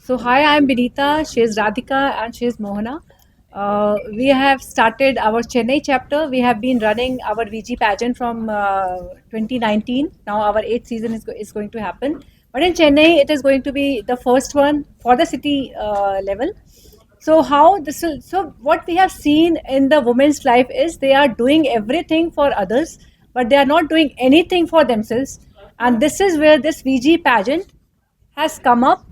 So hi, I'm Binita. She is Radhika and she is Mohana. We have started our Chennai chapter. We have been running our VG pageant from 2019. Now our eighth season is going to happen. But in Chennai, it is going to be the first one for the city level. So how this will, so what we have seen in the women's life is they are doing everything for others, but they are not doing anything for themselves. And this is where this VG pageant has come up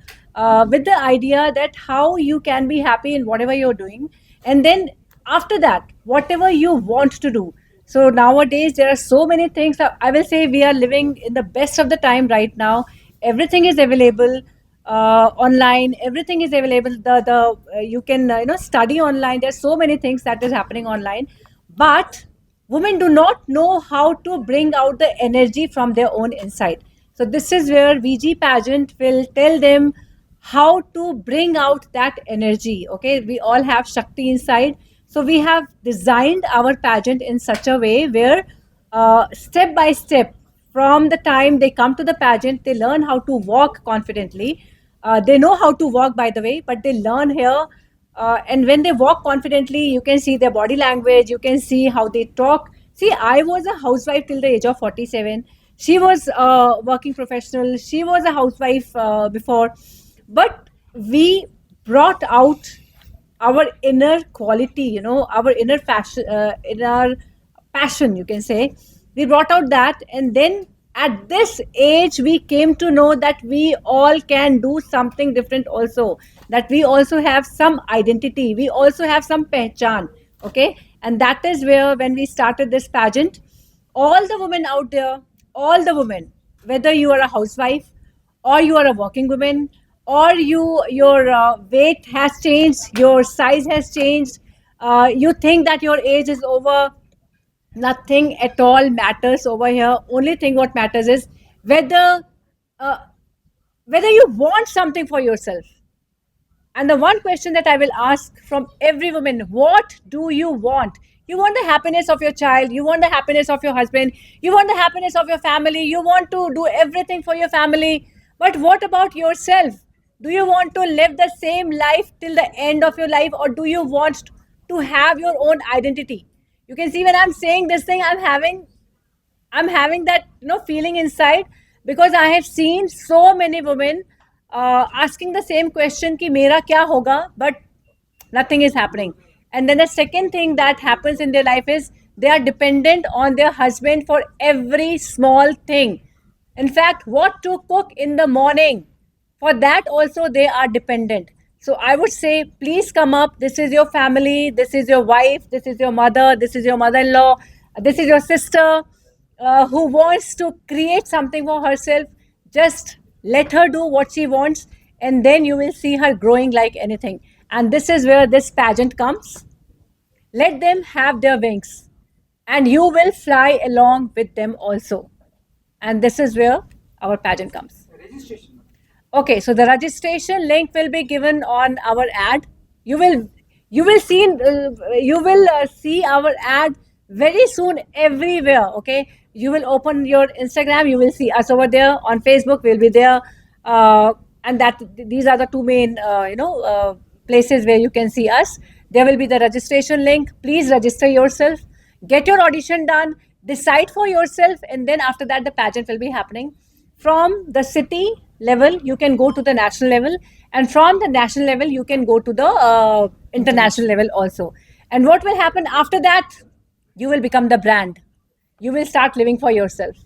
with the idea that how you can be happy in whatever you're doing, and then after that whatever you want to do. So nowadays there are so many things. I will say we are living in the best of the time right now. Everything is available online. Everything is available. The you can study online. There's so many things that is happening online, but women do not know how to bring out the energy from their own inside. So this is where VG pageant will tell them how to bring out that energy. Okay, we all have Shakti inside. So we have designed our pageant in such a way where step by step, from the time they come to the pageant, they learn how to walk confidently. They know how to walk, by the way, but they learn here. And when they walk confidently, you can see their body language, you can see how they talk. See, I was a housewife till the age of 47. She was a working professional. She was a housewife before. But we brought out our inner quality, our inner passion, you can say. We brought out that, and then at this age we came to know that we all can do something different also, that we also have some identity, we also have some pehchan. Okay, and that is where, when we started this pageant, all the women out there, all the women, whether you are a housewife or you are a working woman, or your weight has changed, your size has changed, you think that your age is over, nothing at all matters over here. Only thing what matters is whether uh, whether you want something for yourself. And the one question that I will ask from every woman: what do you want? You want the happiness of your child, you want the happiness of your husband, you want the happiness of your family, you want to do everything for your family. But what about yourself? Do you want to live the same life till the end of your life, or do you want to have your own identity? You can see when I'm saying this thing, I'm having that feeling inside, because I have seen so many women asking the same question ki mera kya hoga, but nothing is happening. And then the second thing that happens in their life is they are dependent on their husband for every small thing. In fact, what to cook in the morning, for that also they are dependent. So I would say, please come up. This is your family, this is your wife, this is your mother, this is your mother-in-law, this is your sister, who wants to create something for herself. Just let her do what she wants, and then you will see her growing like anything. And this is where this pageant comes. Let them have their wings, and you will fly along with them also. And this is where our pageant comes. Okay, so the registration link will be given on our ad. You will see our ad very soon everywhere. Okay, you will open your Instagram, you will see us over there. On Facebook, we'll be there, and that these are the two main places where you can see us. There will be the registration link. Please register yourself, get your audition done, decide for yourself, and then after that the pageant will be happening. From the city level you can go to the national level, and from the national level you can go to the international level also. And what will happen after that? You will become the brand. You will start living for yourself.